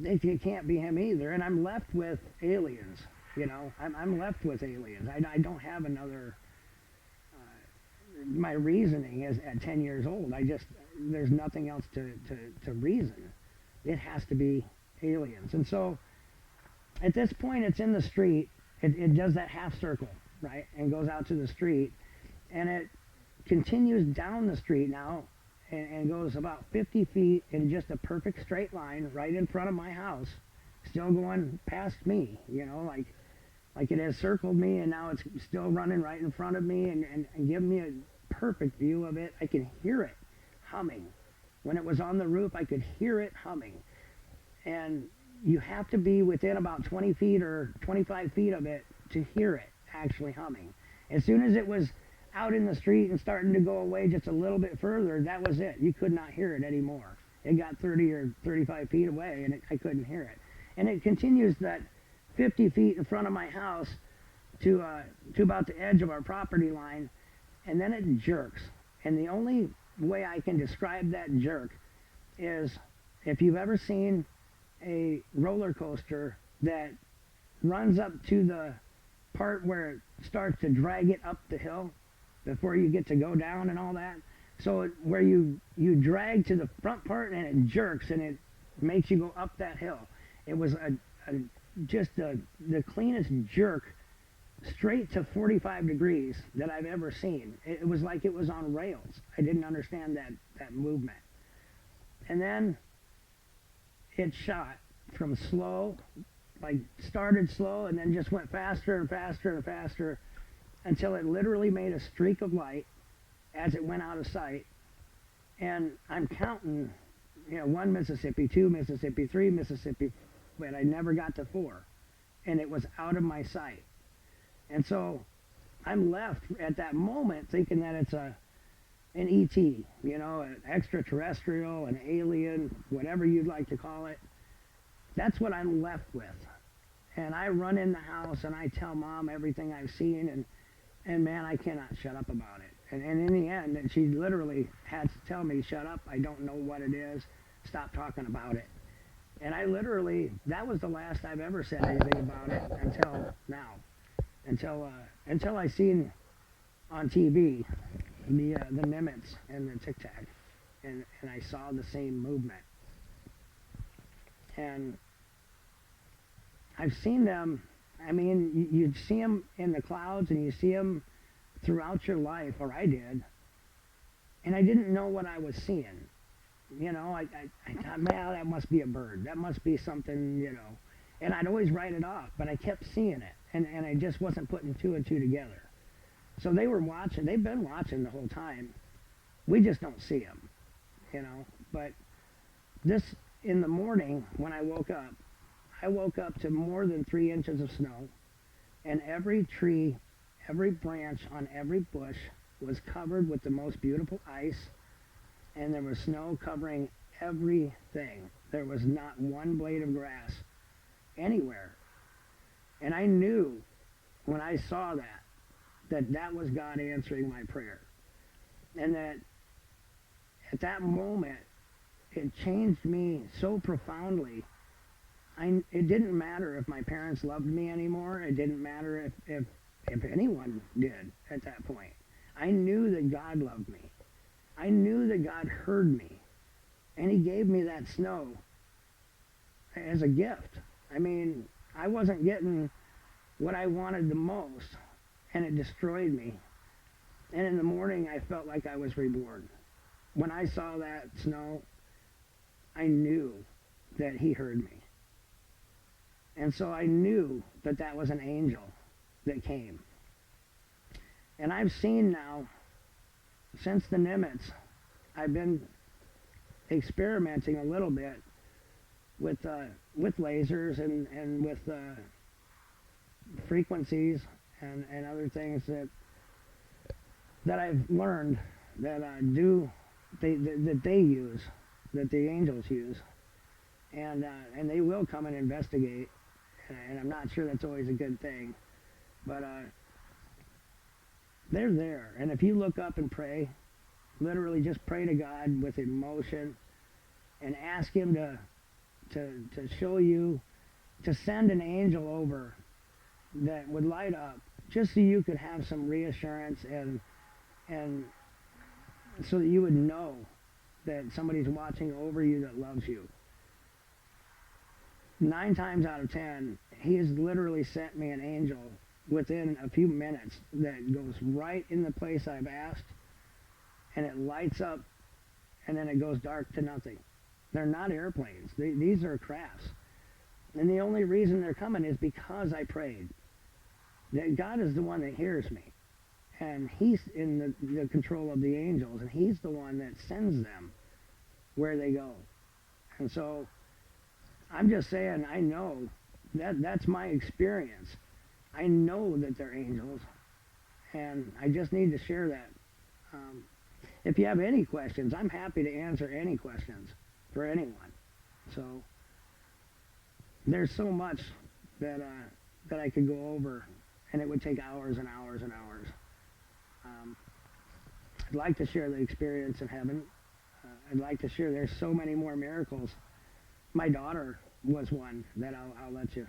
it can't be him either. And I'm left with aliens. I'm left with aliens. I don't have another. My reasoning is at 10 years old. There's nothing else to reason. It has to be aliens. And so at this point, it's in the street. It does that half circle, right? And goes out to the street. And it continues down the street now and goes about 50 feet in just a perfect straight line right in front of my house, still going past me, like it has circled me, and now it's still running right in front of me and giving me a perfect view of it. I can hear it humming. When it was on the roof, I could hear it humming. And you have to be within about 20 feet or 25 feet of it to hear it actually humming. As soon as it was out in the street and starting to go away just a little bit further, that was it. You could not hear it anymore. It got 30 or 35 feet away, and I couldn't hear it. And it continues that 50 feet in front of my house to about the edge of our property line, and then it jerks. And the only way I can describe that jerk is if you've ever seen a roller coaster that runs up to the part where it starts to drag it up the hill before you get to go down and all that. So where you drag to the front part and it jerks and it makes you go up that hill. It was just the cleanest jerk straight to 45 degrees that I've ever seen. It was like it was on rails. I didn't understand that movement. And then it shot from slow, like started slow and then just went faster and faster and faster until it literally made a streak of light as it went out of sight. And I'm counting, 1 Mississippi, 2 Mississippi, 3 Mississippi, but I never got to 4. And it was out of my sight. And so I'm left at that moment thinking that it's an ET, an extraterrestrial, an alien, whatever you'd like to call it. That's what I'm left with. And I run in the house and I tell Mom everything I've seen, and man, I cannot shut up about it. And in the end, and she literally had to tell me, shut up, I don't know what it is, stop talking about it. And I literally, that was the last I've ever said anything about it until now. Until I seen on TV the Nimitz and the Tic Tac, and I saw the same movement. And I've seen them. I mean, you see them in the clouds and you see them throughout your life, or I did, and I didn't know what I was seeing. I thought, man, that must be a bird. That must be something, and I'd always write it off, but I kept seeing it, and I just wasn't putting two and two together. So they were watching. They've been watching the whole time. We just don't see them, But this, in the morning when I woke up to more than 3 inches of snow, and every tree, every branch on every bush was covered with the most beautiful ice, and there was snow covering everything. There was not one blade of grass anywhere. And I knew when I saw that was God answering my prayer. And that at that moment, it changed me so profoundly. It didn't matter if my parents loved me anymore. It didn't matter if anyone did at that point. I knew that God loved me. I knew that God heard me. And He gave me that snow as a gift. I mean, I wasn't getting what I wanted the most, and it destroyed me. And in the morning, I felt like I was reborn. When I saw that snow, I knew that He heard me. And so I knew that was an angel that came. And I've seen now, since the Nimitz, I've been experimenting a little bit with lasers and with frequencies and other things that I've learned that they use, that the angels use, and they will come and investigate. And I'm not sure that's always a good thing, but they're there. And if you look up and pray, literally just pray to God with emotion and ask Him to show you, to send an angel over that would light up just so you could have some reassurance and so that you would know that somebody's watching over you that loves you. 9 times out of 10, he has literally sent me an angel within a few minutes that goes right in the place I've asked, and it lights up, and then it goes dark to nothing. They're not airplanes. These are crafts. And the only reason they're coming is because I prayed. That God is the one that hears me. And he's in the control of the angels, and he's the one that sends them where they go. And so I'm just saying, I know that's my experience. I know that they're angels, and I just need to share that. If you have any questions, I'm happy to answer any questions for anyone. So there's so much that I could go over, and it would take hours and hours and hours. I'd like to share the experience in heaven. I'd like to share. There's so many more miracles. My daughter was one that I'll let you.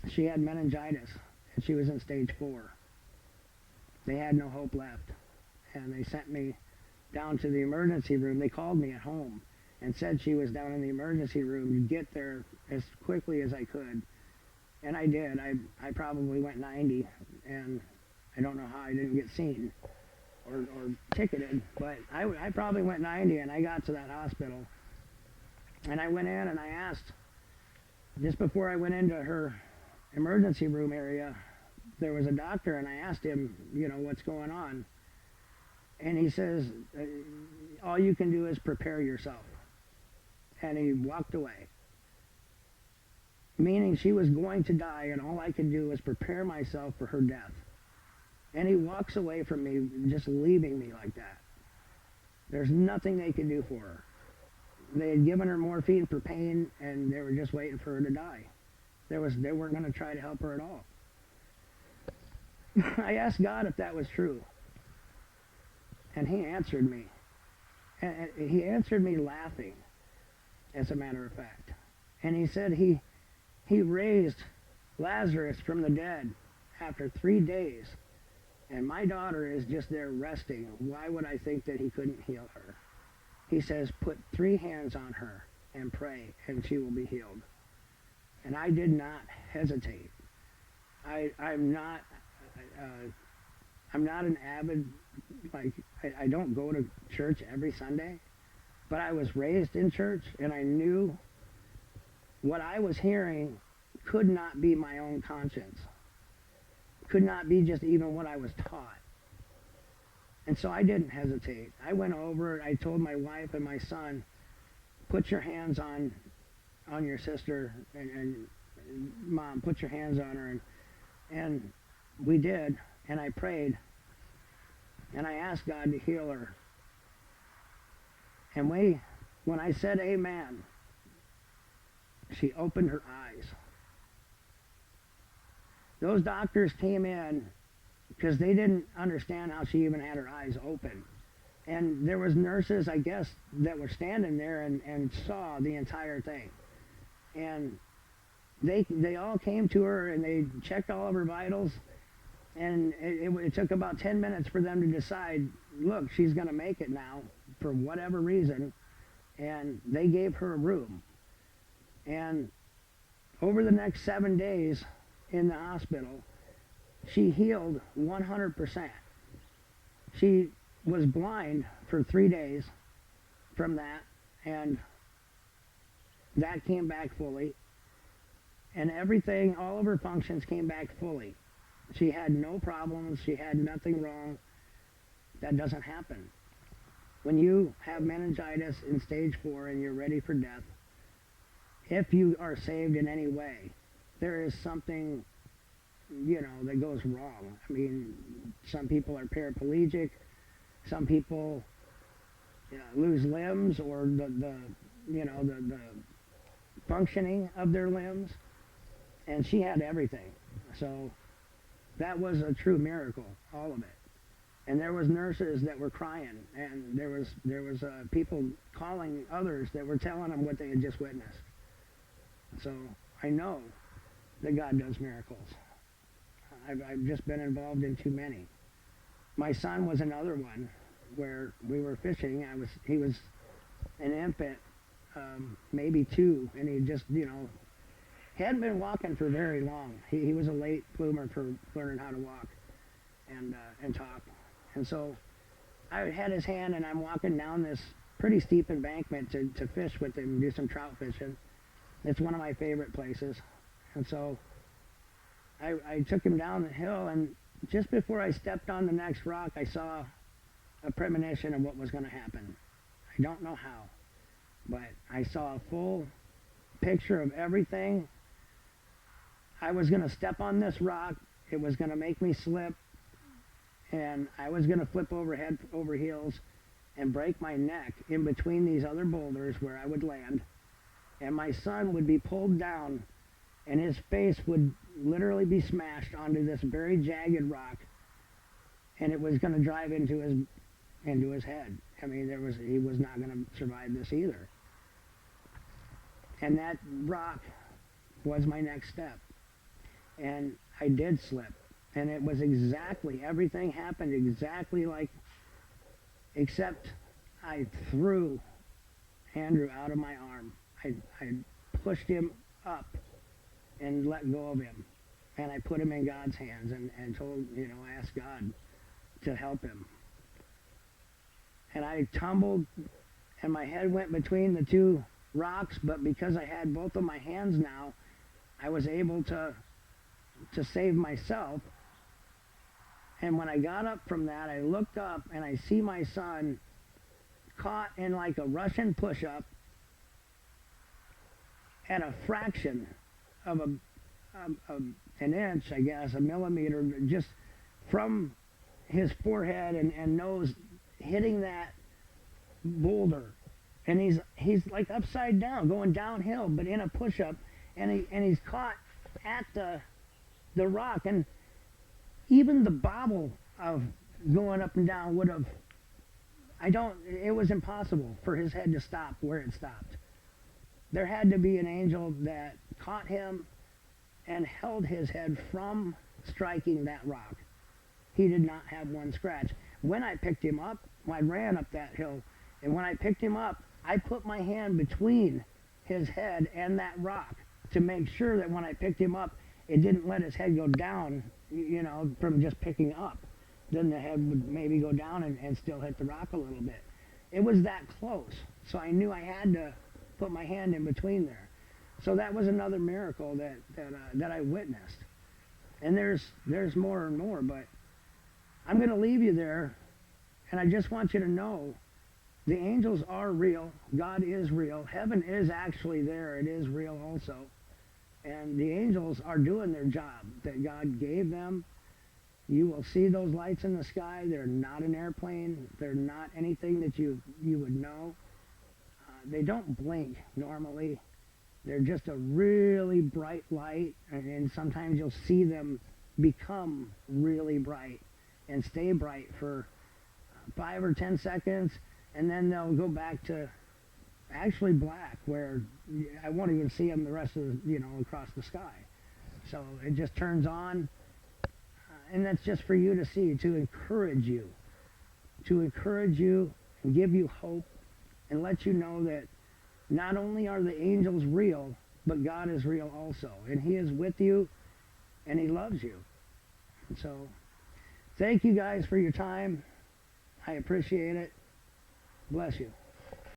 She had meningitis, and she was in stage 4. They had no hope left, and they sent me down to the emergency room. They called me at home and said she was down in the emergency room to get there as quickly as I could. And I did. I probably went 90, and I don't know how I didn't get seen or ticketed, but I probably went 90, and I got to that hospital. And I went in and I asked, just before I went into her emergency room area, there was a doctor, and I asked him, what's going on? And he says, all you can do is prepare yourself. And he walked away. Meaning she was going to die, and all I could do was prepare myself for her death. And he walks away from me, just leaving me like that. There's nothing they could do for her. They had given her morphine for pain, and they were just waiting for her to die. They weren't going to try to help her at all. I asked God if that was true, and he answered me. And he answered me laughing, as a matter of fact. And he said he raised Lazarus from the dead after 3 days, and my daughter is just there resting. Why would I think that he couldn't heal her? He says, put 3 hands on her and pray, and she will be healed. And I did not hesitate. I'm not an avid, I don't go to church every Sunday, but I was raised in church, and I knew what I was hearing could not be my own conscience, could not be just even what I was taught. And so I didn't hesitate. I went over, I told my wife and my son, put your hands on your sister, and Mom, put your hands on her. And we did, and I prayed, and I asked God to heal her. And when I said amen, she opened her eyes. Those doctors came in because they didn't understand how she even had her eyes open. And there was nurses, I guess, that were standing there and saw the entire thing. And they all came to her, and they checked all of her vitals. And it took about 10 minutes for them to decide, look, she's going to make it now for whatever reason. And they gave her a room. And over the next 7 days in the hospital, she healed 100%. She was blind for 3 days from that, and that came back fully. And everything, all of her functions came back fully. She had no problems. She had nothing wrong. That doesn't happen. When you have meningitis in stage 4 and you're ready for death, if you are saved in any way, there is something, that goes wrong. I mean, some people are paraplegic. Some people lose limbs, or the functioning of their limbs. And she had everything. So that was a true miracle, all of it. And there was nurses that were crying, and there was people calling others that were telling them what they had just witnessed. So I know that God does miracles. I've just been involved in too many. My son was another one where we were fishing. He was an infant, maybe 2, and he just hadn't been walking for very long. He was a late bloomer for learning how to walk and talk. And so I had his hand, and I'm walking down this pretty steep embankment to fish with him, do some trout fishing. It's one of my favorite places. And so I took him down the hill, and just before I stepped on the next rock, I saw a premonition of what was going to happen. I don't know how, but I saw a full picture of everything. I was going to step on this rock. It was going to make me slip, and I was going to flip over head over heels and break my neck in between these other boulders where I would land, and my son would be pulled down, and his face would literally be smashed onto this very jagged rock, and it was going to drive into his head. I mean, he was not going to survive this either. And that rock was my next step. And I did slip. And it was everything happened exactly except I threw Andrew out of my arm. I pushed him up and let go of him. And I put him in God's hands and I asked God to help him. And I tumbled, and my head went between the 2 rocks, but because I had both of my hands now, I was able to save myself. And when I got up from that, I looked up, and I see my son caught in like a Russian push-up at a fraction of an inch, I guess, a millimeter, just from his forehead and nose hitting that boulder. And he's like upside down, going downhill, but in a push-up, and he's caught at the rock. And even the bobble of going up and down would have, it was impossible for his head to stop where it stopped. There had to be an angel that caught him and held his head from striking that rock. He did not have one scratch. When I picked him up, I ran up that hill, and when I picked him up, I put my hand between his head and that rock to make sure that when I picked him up, it didn't let his head go down, from just picking up. Then the head would maybe go down and still hit the rock a little bit. It was that close, so I knew I had to put my hand in between there. So that was another miracle that I witnessed. And there's more and more, but I'm going to leave you there, and I just want you to know the angels are real. God is real. Heaven is actually there. It is real also. And the angels are doing their job that God gave them. You will see those lights in the sky. They're not an airplane. They're not anything that you would know. They don't blink normally. They're just a really bright light, and sometimes you'll see them become really bright and stay bright for 5 or 10 seconds, and then they'll go back to actually black, where I won't even see them the rest of across the sky. So it just turns on, and that's just for you to see, to encourage you and give you hope and let you know that not only are the angels real, but God is real also, and He is with you, and He loves you. And so thank you guys for your time. I appreciate it. Bless you.